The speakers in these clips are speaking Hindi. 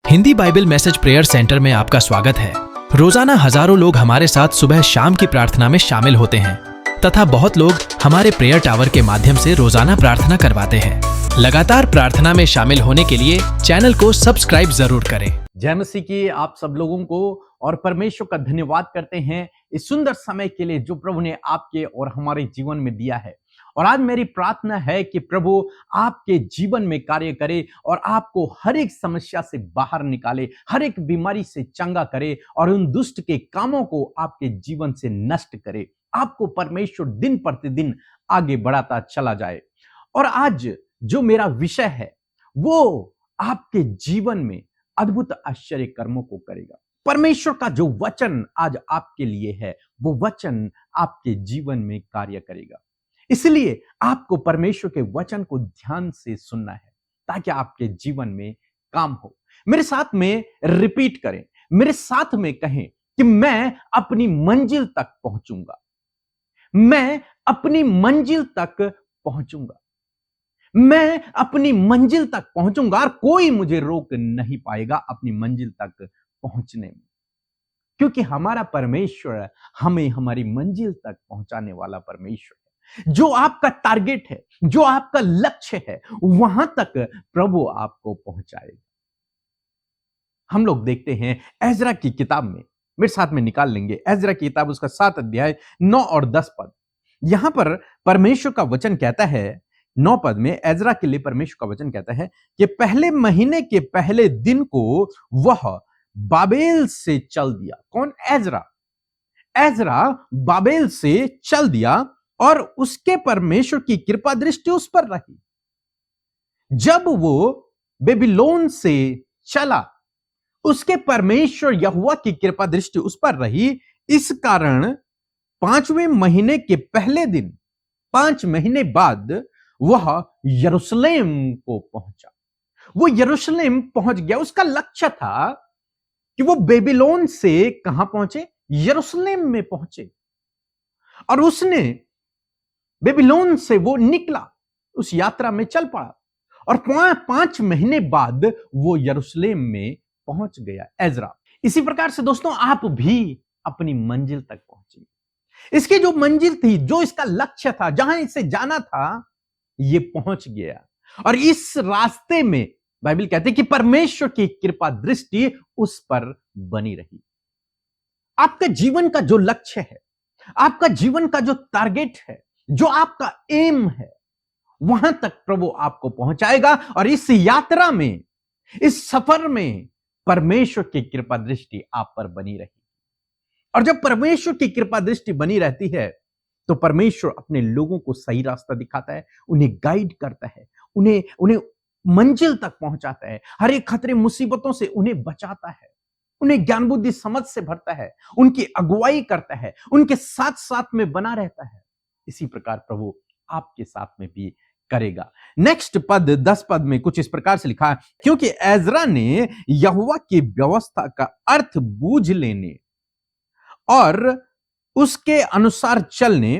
Hindi Bible message prayer centre में आपका स्वागत है। रोजाना हजारों लोग हमारे साथ सुबह शाम की प्रार्थना में शामिल होते हैं तथा बहुत लोग हमारे प्रेयर टावर के माध्यम से रोजाना प्रार्थना करवाते हैं। लगातार प्रार्थना में शामिल होने के लिए चैनल को सब्सक्राइब जरूर करें। जय मसीह की आप सब लोगों को और परमेश्वर का धन्यवाद करते हैं इस सुंदर समय के लिए जो प्रभु ने आपके और हमारे जीवन में दिया है। और आज मेरी प्रार्थना है कि प्रभु आपके जीवन में कार्य करे और आपको हर एक समस्या से बाहर निकाले, हर एक बीमारी से चंगा करे और उन दुष्ट के कामों को आपके जीवन से नष्ट करे। आपको परमेश्वर दिन प्रतिदिन आगे बढ़ाता चला जाए। और आज जो मेरा विषय है वो आपके जीवन में अद्भुत आश्चर्य कर्मों को करेगा। परमेश्वर का जो वचन आज आपके लिए है वो वचन आपके जीवन में कार्य करेगा। इसलिए आपको परमेश्वर के वचन को ध्यान से सुनना है ताकि आपके जीवन में काम हो। मेरे साथ में रिपीट करें, मेरे साथ में कहें कि मैं अपनी मंजिल तक पहुंचूंगा, मैं अपनी मंजिल तक पहुंचूंगा, मैं अपनी मंजिल तक पहुंचूंगा और कोई मुझे रोक नहीं पाएगा अपनी मंजिल तक पहुंचने में, क्योंकि हमारा परमेश्वर हमें हमारी मंजिल तक पहुंचाने वाला परमेश्वर है। जो आपका टारगेट है, जो आपका लक्ष्य है, वहां तक प्रभु आपको पहुंचाएगा। हम लोग देखते हैं एजरा की किताब में, मेरे साथ में निकाल लेंगे एजरा की किताब, उसका 7 अध्याय 9 और 10 पद। यहां पर परमेश्वर का वचन कहता है 9 पद में, एजरा के लिए परमेश्वर का वचन कहता है कि पहले महीने के पहले दिन को वह बाबेल से चल दिया। कौन? एजरा। एजरा बाबेल से चल दिया और उसके परमेश्वर की कृपा दृष्टि उस पर रही। जब वो बेबीलोन से चला, उसके परमेश्वर यहोवा की कृपा दृष्टि उस पर रही। इस कारण 5वें महीने के पहले दिन, 5 महीने बाद वह यरूशलेम को पहुंचा। वो यरूशलेम पहुंच गया। उसका लक्ष्य था कि वो बेबीलोन से कहां पहुंचे? यरूशलेम में पहुंचे। और उसने बेबीलोन से वो निकला, उस यात्रा में चल पड़ा और 5 महीने बाद वो यरूशलेम में पहुंच गया एजरा। इसी प्रकार से दोस्तों आप भी अपनी मंजिल तक पहुंचे। इसकी जो मंजिल थी, जो इसका लक्ष्य था, जहां इसे जाना था, ये पहुंच गया। और इस रास्ते में बाइबल कहते हैं कि परमेश्वर की कृपा दृष्टि उस पर बनी रही। आपका जीवन का जो लक्ष्य है, आपका जीवन का जो टारगेट है, जो आपका एम है, वहां तक प्रभु आपको पहुंचाएगा। और इस यात्रा में, इस सफर में परमेश्वर की कृपा दृष्टि आप पर बनी रही। और जब परमेश्वर की कृपा दृष्टि बनी रहती है तो परमेश्वर अपने लोगों को सही रास्ता दिखाता है, उन्हें गाइड करता है, उन्हें मंजिल तक पहुंचाता है, हर एक खतरे मुसीबतों से उन्हें बचाता है, उन्हें ज्ञान बुद्धि समझ से भरता है, उनकी अगुवाई करता है, उनके साथ साथ में बना रहता है। इसी प्रकार प्रभु आपके साथ में भी करेगा। नेक्स्ट पद 10 पद में कुछ इस प्रकार से लिखा है, क्योंकि एजरा ने यहोवा की व्यवस्था का अर्थ बूझ लेने और उसके अनुसार चलने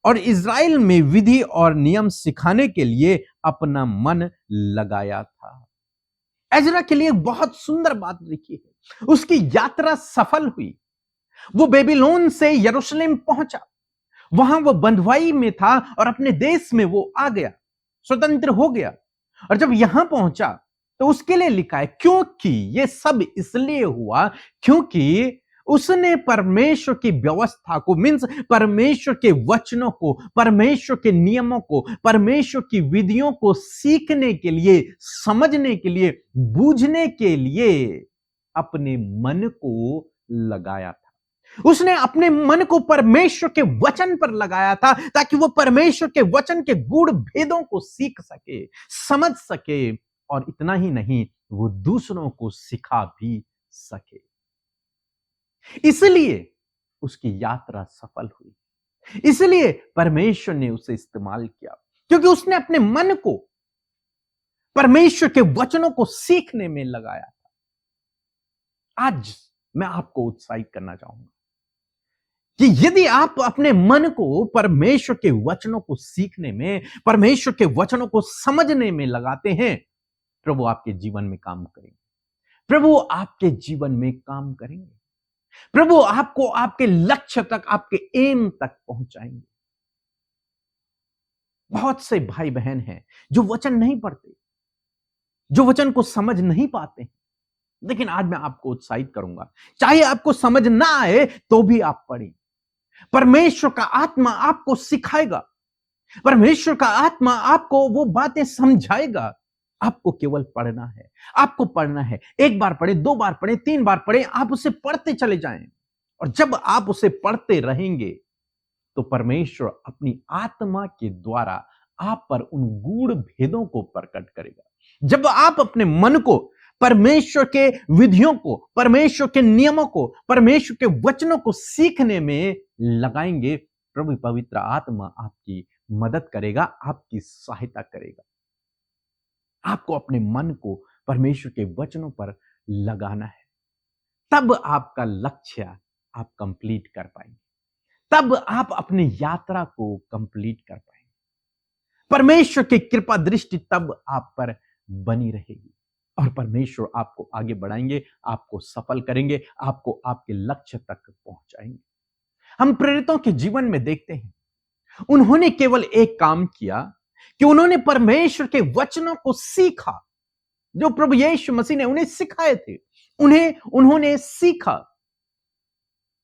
और इज़राइल में विधि और नियम सिखाने के लिए अपना मन लगाया था। एजरा के लिए बहुत सुंदर बात लिखी है। उसकी यात्रा सफल हुई। वो बेबीलोन से यरूशलेम पहुंचा, वहां वो बंधुआई में था और अपने देश में वो आ गया, स्वतंत्र हो गया। और जब यहां पहुंचा तो उसके लिए लिखा है, क्योंकि ये सब इसलिए हुआ क्योंकि उसने परमेश्वर की व्यवस्था को, मीन्स परमेश्वर के वचनों को, परमेश्वर के नियमों को, परमेश्वर की विधियों को सीखने के लिए, समझने के लिए, बूझने के लिए अपने मन को लगाया था। उसने अपने मन को परमेश्वर के वचन पर लगाया था ताकि वो परमेश्वर के वचन के गूढ़ भेदों को सीख सके, समझ सके, और इतना ही नहीं, वो दूसरों को सिखा भी सके। इसलिए उसकी यात्रा सफल हुई। इसलिए परमेश्वर ने उसे इस्तेमाल किया, क्योंकि उसने अपने मन को परमेश्वर के वचनों को सीखने में लगाया था। आज मैं आपको उत्साहित करना चाहूंगा कि यदि आप अपने मन को परमेश्वर के वचनों को सीखने में, परमेश्वर के वचनों को समझने में लगाते हैं, प्रभु आपके जीवन में काम करेंगे। प्रभु आपके जीवन में काम करेंगे। प्रभु आपको आपके लक्ष्य तक, आपके एम तक पहुंचाएंगे। बहुत से भाई बहन हैं जो वचन नहीं पढ़ते, जो वचन को समझ नहीं पाते, लेकिन आज मैं आपको उत्साहित करूंगा, चाहे आपको समझ ना आए तो भी आप पढ़ें। परमेश्वर का आत्मा आपको सिखाएगा, परमेश्वर का आत्मा आपको वो बातें समझाएगा। आपको केवल पढ़ना है, आपको पढ़ना है। एक बार पढ़े, 2 बार पढ़े, 3 बार पढ़े, आप उसे पढ़ते चले जाएं। और जब आप उसे पढ़ते रहेंगे तो परमेश्वर अपनी आत्मा के द्वारा आप पर उन गूढ़ भेदों को प्रकट करेगा। जब आप अपने मन को परमेश्वर के विधियों को, परमेश्वर के नियमों को, परमेश्वर के वचनों को सीखने में लगाएंगे, प्रभु पवित्र आत्मा आपकी मदद करेगा, आपकी सहायता करेगा। आपको अपने मन को परमेश्वर के वचनों पर लगाना है, तब आपका लक्ष्य आप कंप्लीट कर पाएंगे, तब आप अपनी यात्रा को कंप्लीट कर पाएंगे। परमेश्वर की कृपा दृष्टि तब आप पर बनी रहेगी और परमेश्वर आपको आगे बढ़ाएंगे, आपको सफल करेंगे, आपको आपके लक्ष्य तक पहुंचाएंगे। हम प्रेरितों के जीवन में देखते हैं, उन्होंने केवल एक काम किया कि उन्होंने परमेश्वर के वचनों को सीखा, जो प्रभु यीशु मसीह ने उन्हें सिखाए थे, उन्होंने सीखा।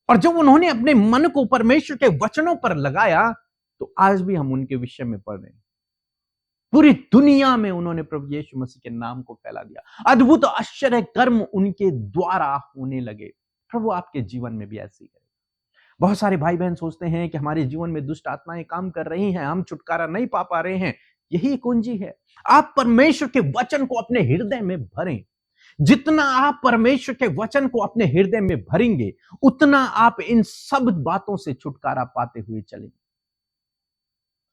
और जब उन्होंने अपने मन को परमेश्वर के वचनों पर लगाया, तो आज भी हम उनके विषय में पढ़ रहे हैं। पूरी दुनिया में उन्होंने प्रभु यीशु मसीह के नाम को फैला दिया। अद्भुत आश्चर्य कर्म उनके द्वारा होने लगे। प्रभु आपके जीवन में भी ऐसे ही करेगा। बहुत सारे भाई बहन सोचते हैं कि हमारे जीवन में दुष्ट आत्माएं काम कर रही हैं, हम छुटकारा नहीं पा रहे हैं। यही कुंजी है। आप परमेश्वर के वचन को अपने हृदय में भरें। जितना आप परमेश्वर के वचन को अपने हृदय में भरेंगे, उतना आप इन सब बातों से छुटकारा पाते हुए चलेंगे।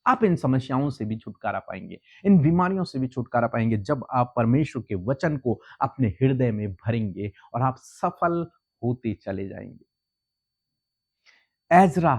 आप इन समस्याओं से भी छुटकारा पाएंगे, इन बीमारियों से भी छुटकारा पाएंगे, जब आप परमेश्वर के वचन को अपने हृदय में भरेंगे और आप सफल होते चले जाएंगे। एजरा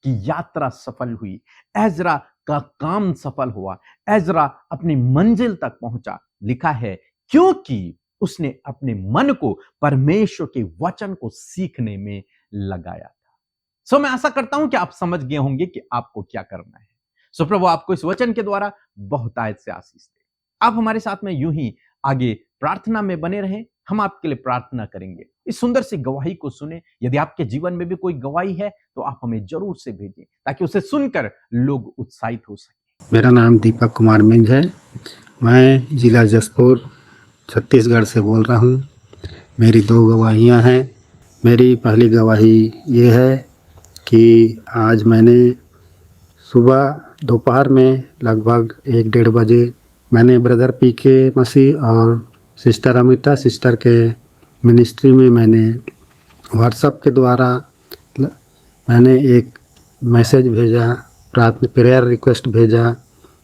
की यात्रा सफल हुई, एजरा का काम सफल हुआ, एजरा अपनी मंजिल तक पहुंचा। लिखा है क्योंकि उसने अपने मन को परमेश्वर के वचन को सीखने में लगाया था। मैं आशा करता हूं कि आप समझ गए होंगे कि आपको क्या करना है। प्रभु आपको इस वचन के द्वारा बहुतायत से आशीष दे। आप हमारे साथ में यूं ही आगे प्रार्थना में बने रहें, हम आपके लिए प्रार्थना करेंगे। इस सुंदर सी गवाही को सुने। यदि आपके जीवन में भी कोई गवाही है तो आप हमें जरूर से भेजें, ताकि उसे सुनकर लोग उत्साहित हो सके। मेरा नाम दीपक कुमार मिंज है। मैं जिला जसपुर छत्तीसगढ़ से बोल रहा हूँ। मेरी 2 गवाहियाँ हैं। मेरी पहली गवाही ये है कि आज मैंने सुबह दोपहर में लगभग 1-1:30 बजे मैंने ब्रदर पीके मसीह और सिस्टर अमिता सिस्टर के मिनिस्ट्री में मैंने व्हाट्सएप के द्वारा मैंने एक मैसेज भेजा, प्रेयर रिक्वेस्ट भेजा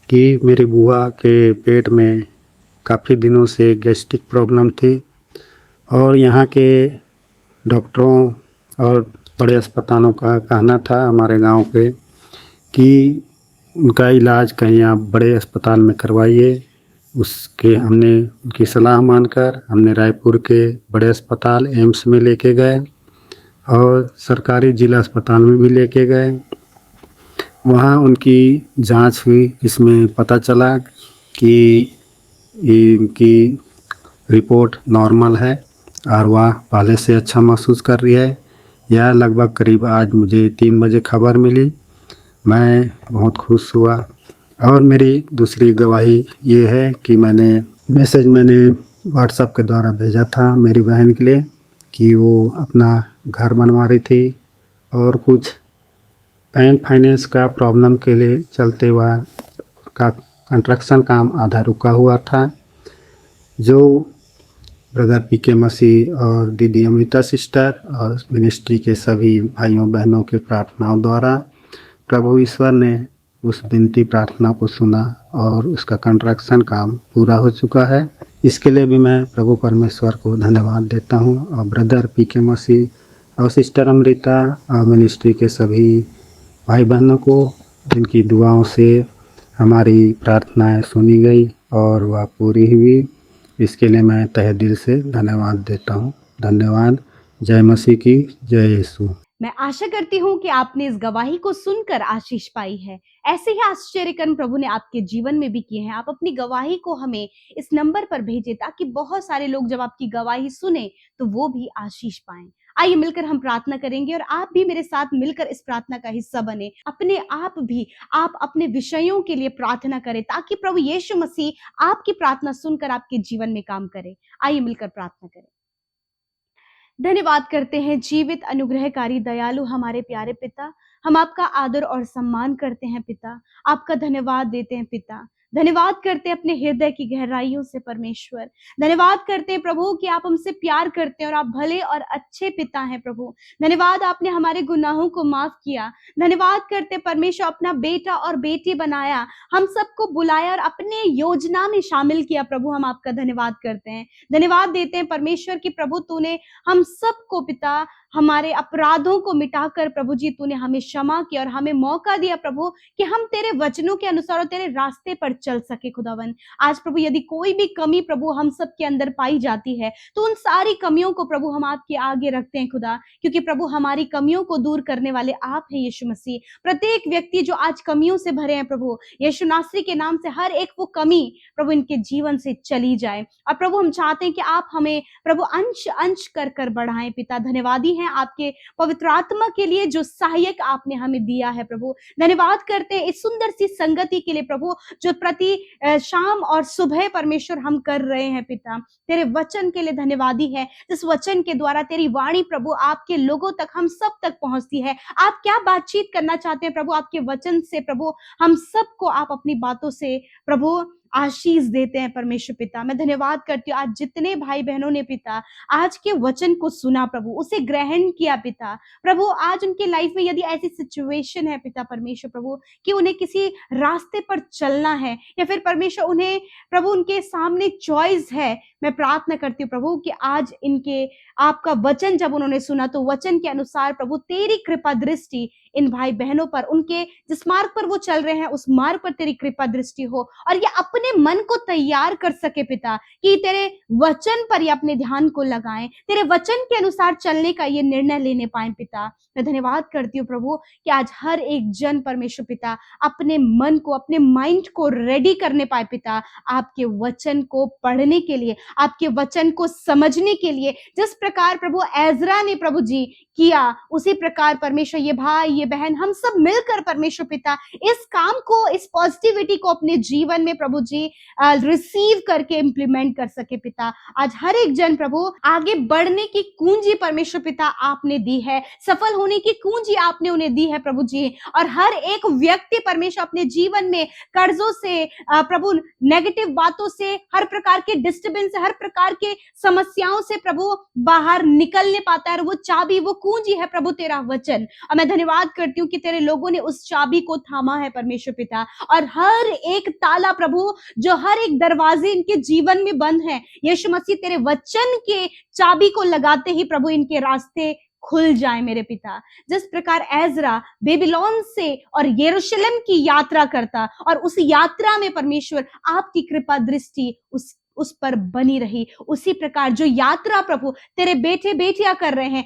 कि मेरी बुआ के पेट में काफ़ी दिनों से गैस्ट्रिक प्रॉब्लम थी और यहाँ के डॉक्टरों और बड़े अस्पतालों का कहना था हमारे गांव के कि उनका इलाज कहीं आप बड़े अस्पताल में करवाइए। उसके हमने उनकी सलाह मानकर हमने रायपुर के बड़े अस्पताल एम्स में लेके गए और सरकारी जिला अस्पताल में भी लेके गए। वहाँ उनकी जांच हुई, इसमें पता चला कि इनकी रिपोर्ट नॉर्मल है और वह पहले से अच्छा महसूस कर रही है। यह लगभग करीब आज मुझे 3 बजे खबर मिली। मैं बहुत खुश हुआ। और मेरी दूसरी गवाही ये है कि मैंने व्हाट्सएप के द्वारा भेजा था मेरी बहन के लिए कि वो अपना घर बनवा रही थी और कुछ बैंक फाइनेंस का प्रॉब्लम के लिए चलते हुआ का कंस्ट्रक्शन काम आधा रुका हुआ था, जो ब्रदर पीके मसीह और दीदी अमिता सिस्टर और मिनिस्ट्री के सभी भाइयों बहनों के प्रार्थनाओं द्वारा प्रभु ईश्वर ने उस विनती प्रार्थना को सुना और उसका कंस्ट्रक्शन काम पूरा हो चुका है। इसके लिए भी मैं प्रभु परमेश्वर को धन्यवाद देता हूँ और ब्रदर पीके मसीह और सिस्टर अमृता और मिनिस्ट्री के सभी भाई बहनों को, जिनकी दुआओं से हमारी प्रार्थनाएं सुनी गई और वह पूरी हुई। इसके लिए मैं तहे दिल से धन्यवाद देता हूँ। धन्यवाद। जय मसीह की, जय यीशु। मैं आशा करती हूँ कि आपने इस गवाही को सुनकर आशीष पाई है। ऐसे ही आश्चर्य कर्म प्रभु ने आपके जीवन में भी किए हैं। आप अपनी गवाही को हमें इस नंबर पर भेजें ताकि बहुत सारे लोग जब आपकी गवाही सुने तो वो भी आशीष पाएं। आइए मिलकर हम प्रार्थना करेंगे और आप भी मेरे साथ मिलकर इस प्रार्थना का हिस्सा बने। अपने आप अपने विषयों के लिए प्रार्थना करें ताकि प्रभु यीशु मसीह आपकी प्रार्थना सुनकर आपके जीवन में काम करे। आइए मिलकर प्रार्थना करें। धन्यवाद करते हैं जीवित अनुग्रहकारी दयालु हमारे प्यारे पिता। हम आपका आदर और सम्मान करते हैं पिता। आपका धन्यवाद देते हैं पिता। धन्यवाद करते हैं अपने हृदय की गहराइयों से परमेश्वर। धन्यवाद करते हैं प्रभु कि आप हमसे प्यार करते हैं और आप भले और अच्छे पिता हैं प्रभु। धन्यवाद आपने हमारे गुनाहों को माफ किया। धन्यवाद करते हैं परमेश्वर अपना बेटा और बेटी बनाया, हम सबको बुलाया और अपने योजना में शामिल किया प्रभु। हम आपका धन्यवाद करते हैं। धन्यवाद देते हैं परमेश्वर कि प्रभु तूने हम सबको पिता हमारे अपराधों को मिटाकर प्रभु जी तूने हमें क्षमा किया और हमें मौका दिया प्रभु कि हम तेरे वचनों के अनुसार और तेरे रास्ते पर चल सके खुदावन। आज प्रभु यदि कोई भी कमी प्रभु हम सब के अंदर पाई जाती है तो उन सारी कमियों को प्रभु हम आपके आगे रखते हैं खुदा, क्योंकि प्रभु हमारी कमियों को दूर करने वाले आप हैं यीशु मसीह। प्रत्येक व्यक्ति जो आज कमियों से भरे हैं प्रभु यीशु नासरी के नाम से हर एक वो कमी प्रभु इनके जीवन से चली जाए। और प्रभु हम चाहते हैं कि आप हमें प्रभु अंश अंश कर कर बढ़ाएं पिता। धन्यवादी हैं आपके पवित्र आत्मा के लिए जो सहायक आपने हमें दिया है प्रभु। धन्यवाद करते हैं इस सुंदर सी संगति के लिए प्रभु जो प्रति शाम और सुबह परमेश्वर हम कर रहे हैं पिता। तेरे वचन के लिए धन्यवादी है जिस वचन के द्वारा तेरी वाणी प्रभु आपके लोगों तक हम सब तक पहुंचती है। आप क्या बातचीत करना चाहते हैं प्रभु आपके वचन से प्रभु हम सबको आप अपनी बातों से प्रभु आशीष देते हैं परमेश्वर पिता। मैं धन्यवाद करती हूँ आज जितने भाई बहनों ने पिता आज के वचन को सुना प्रभु उसे ग्रहण किया पिता। प्रभु आज उनके लाइफ में यदि ऐसी सिचुएशन है पिता परमेश्वर प्रभु कि उन्हें किसी रास्ते पर चलना है या फिर परमेश्वर उन्हें प्रभु उनके सामने चॉइस है, मैं प्रार्थना करती हूँ प्रभु कि आज इनके आपका वचन जब उन्होंने सुना तो वचन के अनुसार प्रभु तेरी कृपा दृष्टि इन भाई बहनों पर, उनके जिस मार्ग पर वो चल रहे हैं उस मार्ग पर तेरी कृपा दृष्टि हो और ये अपने मन को तैयार कर सके पिता कि तेरे वचन पर ये अपने ध्यान को लगाएं, तेरे वचन के अनुसार चलने का ये निर्णय लेने पाए पिता। मैं धन्यवाद करती हूँ प्रभु कि आज हर एक जन परमेश्वर पिता अपने मन को अपने माइंड को रेडी करने पाए पिता आपके वचन को पढ़ने के लिए, आपके वचन को समझने के लिए। जिस प्रकार प्रभु एजरा ने प्रभु जी किया उसी प्रकार परमेश्वर ये भाई ये बहन हम सब मिलकर परमेश्वर पिता इस काम को, इस पॉजिटिविटी को अपने जीवन में प्रभु जी रिसीव करके इंप्लीमेंट कर सके पिता। आज हर एक जन प्रभु आगे बढ़ने की कुंजी परमेश्वर पिता आपने दी है, सफल होने की कुंजी आपने उन्हें दी है प्रभु जी। और हर एक व्यक्ति परमेश्वर अपने जीवन में कर्जों से प्रभु नेगेटिव बातों से, हर प्रकार के डिस्टर्बेंस से, हर प्रकार के समस्याओं से प्रभु बाहर निकलने पाता है। और वो चाबी, वो कुंजी है प्रभु तेरा वचन। और मैं धन्यवाद करती हूँ कि तेरे लोगों ने उस चाबी को थामा है परमेश्वर पिता। और हर एक ताला प्रभु जो हर एक दरवाजे इनके जीवन में बंद है यीशु मसीह तेरे वचन के चाबी को लगाते ही प्रभु इनके रास्ते खुल जाए मेरे पिता। जिस प्रकार एजरा बेबीलोन से और यरूशलेम की यात्रा करता और उस यात्रा में परमेश्वर आपकी कृपा दृष्टि उस पर बनी रही, उसी प्रकार जो यात्रा प्रभु तेरे बेटे बेटियां कर रहे हैं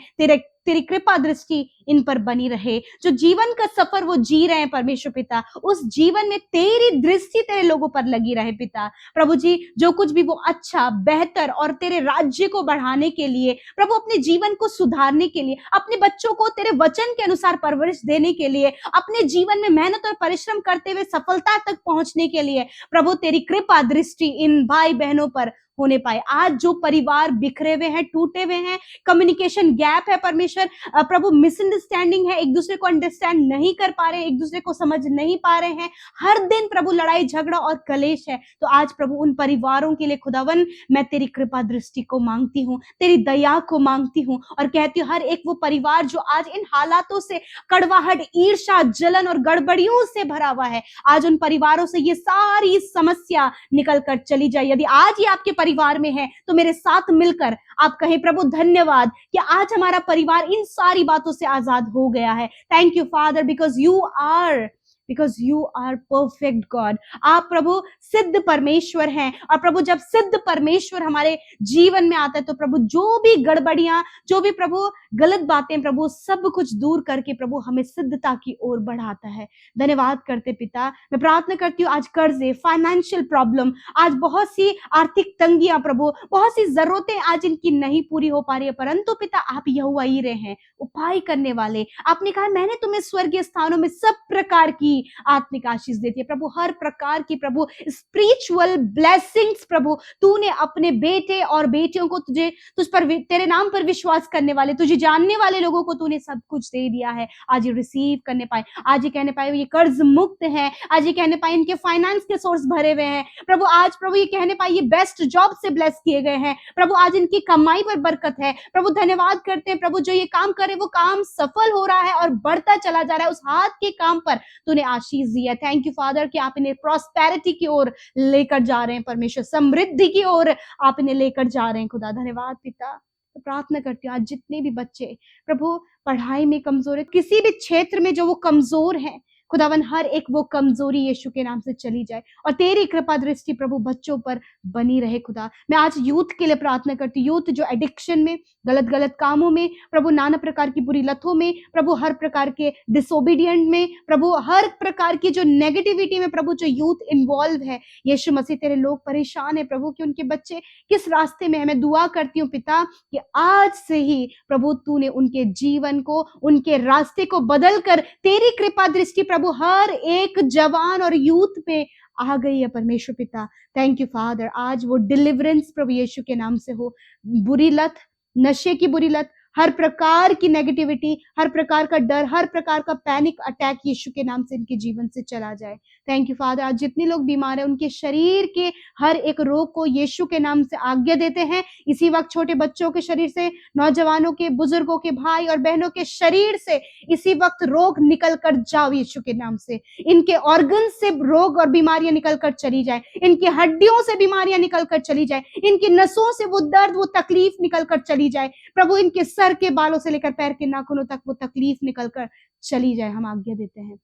तेरी कृपा दृष्टि इन पर बनी रहे। जो जीवन का सफर वो जी रहे हैं परमेश्वर पिता उस जीवन में तेरी दृष्टि तेरे लोगों पर लगी रहे पिता। प्रभु जी जो कुछ भी वो अच्छा बेहतर और तेरे राज्य को बढ़ाने के लिए प्रभु, अपने जीवन को सुधारने के लिए, अपने बच्चों को तेरे वचन के अनुसार परवरिश देने के लिए, अपने जीवन में मेहनत और परिश्रम करते हुए सफलता तक पहुंचने के लिए प्रभु तेरी कृपा दृष्टि इन भाई बहनों पर होने पाए। आज जो परिवार बिखरे हुए हैं, टूटे हुए हैं, कम्युनिकेशन गैप है परमेश्वर प्रभु, मिसअंडरस्टैंडिंग है, एक दूसरे को अंडरस्टैंड नहीं कर पा रहे हैं, एक दूसरे को समझ नहीं पा रहे हैं, हर दिन प्रभु लड़ाई झगड़ा और कलेश है। तो आज प्रभु उन परिवारों के लिए खुदावन मैं तेरी कृपा दृष्टि को मांगती हूँ, तेरी दया को मांगती हूँ और कहती हूँ हर एक वो परिवार जो आज इन हालातों से कड़वाहट, ईर्ष्या, जलन और गड़बड़ियों से भरा हुआ है, आज उन परिवारों से ये सारी समस्या निकल कर चली जाए। यदि आज ये आपके परिवार में है तो मेरे साथ मिलकर आप कहें प्रभु धन्यवाद कि आज हमारा परिवार इन सारी बातों से आजाद हो गया है। Thank you father because you are because you are perfect God. आप प्रभु सिद्ध परमेश्वर हैं, और प्रभु जब सिद्ध परमेश्वर हमारे जीवन में आता है तो प्रभु जो भी गड़बड़ियां, जो भी प्रभु गलत बातें, प्रभु सब कुछ दूर करके प्रभु हमें सिद्धता की ओर बढ़ाता है। धन्यवाद करते पिता। मैं प्रार्थना करती हूँ आज कर्जे, फाइनेंशियल प्रॉब्लम, आज बहुत सी आर्थिक तंगियां प्रभु, बहुत सी जरूरतें आज इनकी नहीं पूरी हो पा रही है, परंतु पिता आप यहोवा यीरे हैं, उपाय करने वाले। आपने कहा मैंने तुम्हें स्वर्गीय स्थानों में सब प्रकार की आत्मिक आशीष देती है प्रभु, हर प्रकार की प्रभु स्पिरिचुअल ब्लेसिंग्स प्रभु तूने अपने बेटे और बेटियों को, तुझ पर, तेरे नाम पर विश्वास करने वाले, तुझे जानने वाले लोगों को तूने सब कुछ दे दिया है। आज ये रिसीव करने पाए, आज ये कहने पाए ये कर्ज मुक्त है, आज ये कहने पाए इनके फाइनेंस के सोर्स भरे हुए हैं प्रभु, आज प्रभु ये कहने पाए ये बेस्ट जॉब से ब्लेस किए गए हैं प्रभु, आज इनकी कमाई पर बरकत है प्रभु। धन्यवाद करते हैं प्रभु, जो ये काम करे वो काम सफल हो रहा है और बढ़ता चला जा रहा है, उस हाथ के काम पर तूने आशीष दिया। थैंक यू फादर कि आप इन्हें प्रॉस्पेरिटी की ओर लेकर जा रहे हैं परमेश्वर, समृद्धि की ओर आप इन्हें लेकर जा रहे हैं खुदा। धन्यवाद पिता। तो प्रार्थना करती हूँ आज जितने भी बच्चे प्रभु पढ़ाई में कमजोर है, किसी भी क्षेत्र में जो वो कमजोर है खुदावन, हर एक वो कमजोरी यीशु के नाम से चली जाए और तेरी कृपा दृष्टि प्रभु बच्चों पर बनी रहे खुदा। मैं आज यूथ के लिए प्रार्थना करती हूँ, यूथ जो एडिक्शन में, गलत गलत कामों में प्रभु, नाना प्रकार की बुरी लतों में प्रभु, हर प्रकार के डिसोबीडियंट में प्रभु, हर प्रकार की जो नेगेटिविटी में प्रभु जो यूथ इन्वॉल्व है, यीशु मसीह तेरे लोग परेशान है प्रभु कि उनके बच्चे किस रास्ते में है। मैं दुआ करती हूँ पिता कि आज से ही प्रभु तूने उनके जीवन को, उनके रास्ते को बदल कर तेरी कृपा दृष्टि प्रभु हर एक जवान और यूथ पे आ गई है परमेश्वर पिता। Thank you father. आज वो डिलीवरेंस प्रभु यीशु के नाम से हो, बुरी लत, नशे की बुरी लत, हर प्रकार की नेगेटिविटी, हर प्रकार का डर, हर प्रकार का पैनिक अटैक यीशु के नाम से इनके जीवन से चला जाए। Thank you father. आज जितने लोग बीमार हैं उनके शरीर के हर एक रोग को यीशु के नाम से आज्ञा देते हैं। इसी वक्त छोटे बच्चों के शरीर से, नौजवानों के, बुजुर्गों के, भाई और बहनों के शरीर से इसी वक्त रोग निकल कर जाओ यीशु के नाम से। इनके ऑर्गन से रोग और बीमारियां निकल कर चली जाए, इनकी हड्डियों से बीमारियां निकल कर चली जाए, इनकी नसों से वो दर्द, वो तकलीफ निकल कर चली जाए प्रभु, इनके सर के बालों से लेकर पैर के नाखूनों तक वो तकलीफ निकल कर चली जाए। हम आज्ञा देते हैं।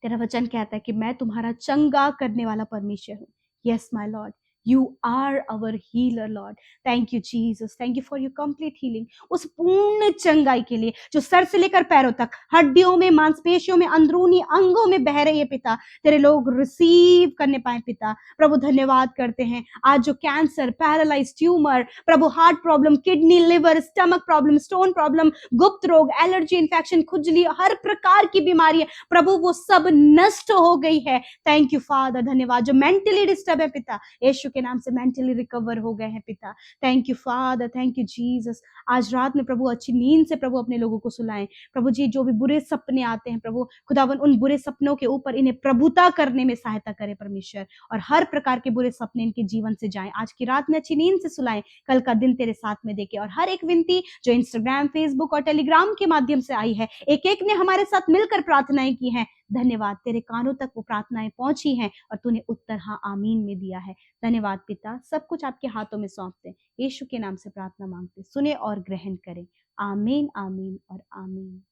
तेरा वचन कहता है कि मैं तुम्हारा चंगा करने वाला परमेश्वर हूँ। Yes my lord, you are our healer lord. Thank you Jesus, thank you for your complete healing, उस पूर्ण चंगाई के लिए जो सर से लेकर पैरों तक, हड्डियों में, मांसपेशियों में, अंदरूनी अंगों में बह रही है पिता, तेरे लोग रिसीव करने पाए पिता। प्रभु धन्यवाद करते हैं। आज जो कैंसर, पैरालाइज, ट्यूमर प्रभु, heart problem, kidney, liver, stomach problem, stone problem, गुप्त रोग, एलर्जी, इन्फेक्शन, खुजली, हर प्रकार की बीमारियां प्रभु वो सब नष्ट हो गई है। Thank you father. धन्यवाद। जो मेंटली डिस्टर्ब है पिता, यीशु के नाम से मेंटली रिकवर हो गए हैं पिता। Thank you father, thank you Jesus. आज रात में प्रभु अच्छी नींद से प्रभु अपने लोगों को सुलाएं प्रभु जी। जो भी बुरे सपने आते हैं प्रभु खुदावन, उन बुरे सपनों के ऊपर इन्हें प्रभुता करने में सहायता करे परमेश्वर, और हर प्रकार के बुरे सपने इनके जीवन से जाएं। आज की रात में अच्छी नींद से सुलाएं, कल का दिन तेरे साथ में देके। और हर एक विनती जो इंस्टाग्राम, फेसबुक और टेलीग्राम के माध्यम से आई है, एक एक ने हमारे साथ मिलकर प्रार्थनाएं की हैं, धन्यवाद। तेरे कानों तक वो प्रार्थनाएं पहुंची हैं और तूने उत्तर हाँ आमीन में दिया है। धन्यवाद पिता। सब कुछ आपके हाथों में सौंपते, यीशु के नाम से प्रार्थना मांगते, सुने और ग्रहण करें। आमीन, आमीन और आमीन।